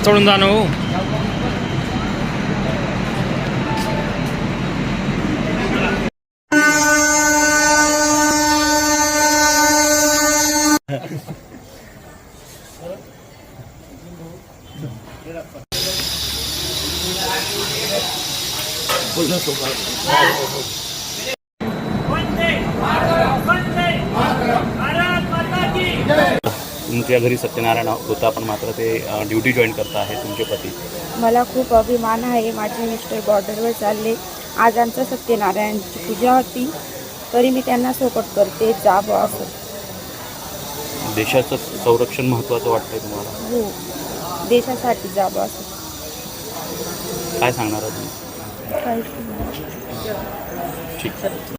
चढून जाणं हो. तुमच्या घरी सत्यनारायण होता पण मात्र ते ड्युटी जॉईन करता आहे तुमचे पती. मला खूप अभिमान आहे. माझे मिस्टर बॉर्डरवर चालले. आज आमचं सत्यनारायणची पूजा होती तरी मी त्यांना सपोर्ट करते. जावं असं. देशाचं संरक्षण महत्त्वाचं वाटतंय तुम्हाला? हो, देशासाठी जावं असं. काय सांगणार तुम्ही? काहीच ठीक.